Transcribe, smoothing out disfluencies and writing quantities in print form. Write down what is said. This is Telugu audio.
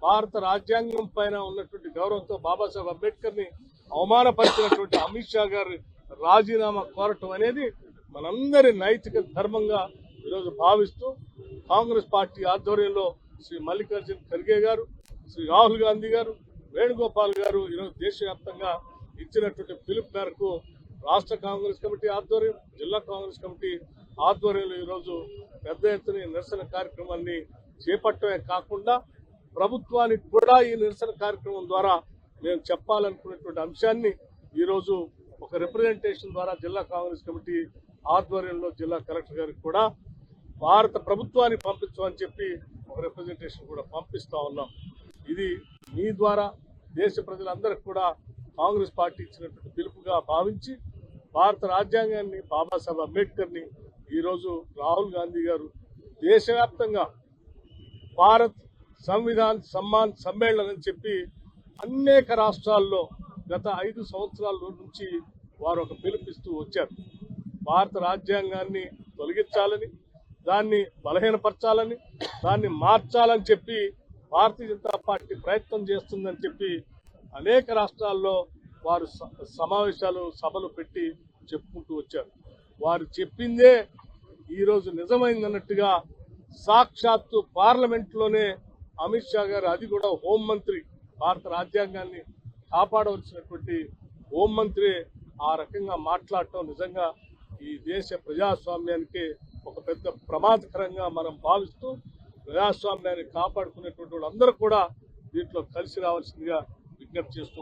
భారత రాజ్యాంగం పైన ఉన్నటువంటి గౌరవంతో బాబాసాహెబ్ అంబేద్కర్ ని అవమానపరిచినటువంటి అమిత్ షా గారి రాజీనామా కోరటం అనేది మనందరి నైతిక ధర్మంగా ఈరోజు భావిస్తూ కాంగ్రెస్ పార్టీ ఆధ్వర్యంలో శ్రీ మల్లికార్జున ఖర్గే గారు, శ్రీ రాహుల్ గాంధీ గారు, వేణుగోపాల్ గారు ఈరోజు దేశవ్యాప్తంగా ఇచ్చినటువంటి పిలుపు మేరకు రాష్ట్ర కాంగ్రెస్ కమిటీ ఆధ్వర్యం, జిల్లా కాంగ్రెస్ కమిటీ ఆధ్వర్యంలో ఈరోజు పెద్ద ఎత్తున నిరసన కార్యక్రమాన్ని చేపట్టమే కాకుండా ప్రభుత్వానికి కూడా ఈ నిరసన కార్యక్రమం ద్వారా మేము చెప్పాలనుకున్నటువంటి అంశాన్ని ఈరోజు ఒక రిప్రజెంటేషన్ ద్వారా జిల్లా కాంగ్రెస్ కమిటీ ఆధ్వర్యంలో జిల్లా కలెక్టర్ గారికి కూడా భారత ప్రభుత్వానికి పంపించమని చెప్పి ఒక రిప్రజెంటేషన్ కూడా పంపిస్తా ఉన్నాం. ఇది మీ ద్వారా దేశ ప్రజలందరికీ కూడా కాంగ్రెస్ పార్టీ ఇచ్చినటువంటి పిలుపుగా భావించి భారత రాజ్యాంగాన్ని, బాబాసాహెబ్ అంబేద్కర్ని ఈరోజు రాహుల్ గాంధీ గారు దేశవ్యాప్తంగా భారత్ సంవిధాన్ సమ్మాన్ సమ్మేళనం అని చెప్పి అనేక రాష్ట్రాల్లో గత 5 సంవత్సరాల నుంచి వారు ఒక పిలుపిస్తూ వచ్చారు. భారత రాజ్యాంగాన్ని తొలగించాలని, దాన్ని బలహీనపరచాలని, దాన్ని మార్చాలని చెప్పి భారతీయ జనతా పార్టీ ప్రయత్నం చేస్తుందని చెప్పి అనేక రాష్ట్రాల్లో వారు సమావేశాలు, సభలు పెట్టి చెప్పుకుంటూ వచ్చారు. వారు చెప్పిందే ఈరోజు నిజమైందన్నట్టుగా సాక్షాత్తు పార్లమెంట్లోనే అమిత్ షా గారు, అది కూడా హోంమంత్రి, భారత రాజ్యాంగాన్ని కాపాడవలసినటువంటి హోంమంత్రి ఆ రకంగా మాట్లాడటం నిజంగా ఈ దేశ ప్రజాస్వామ్యానికి ఒక పెద్ద ప్రమాదకరంగా మనం భావిస్తూ ప్రజాస్వామ్యాన్ని కాపాడుకునేటువంటి వాళ్ళందరూ కూడా దీంట్లో కలిసి రావాల్సిందిగా విజ్ఞప్తి చేస్తూ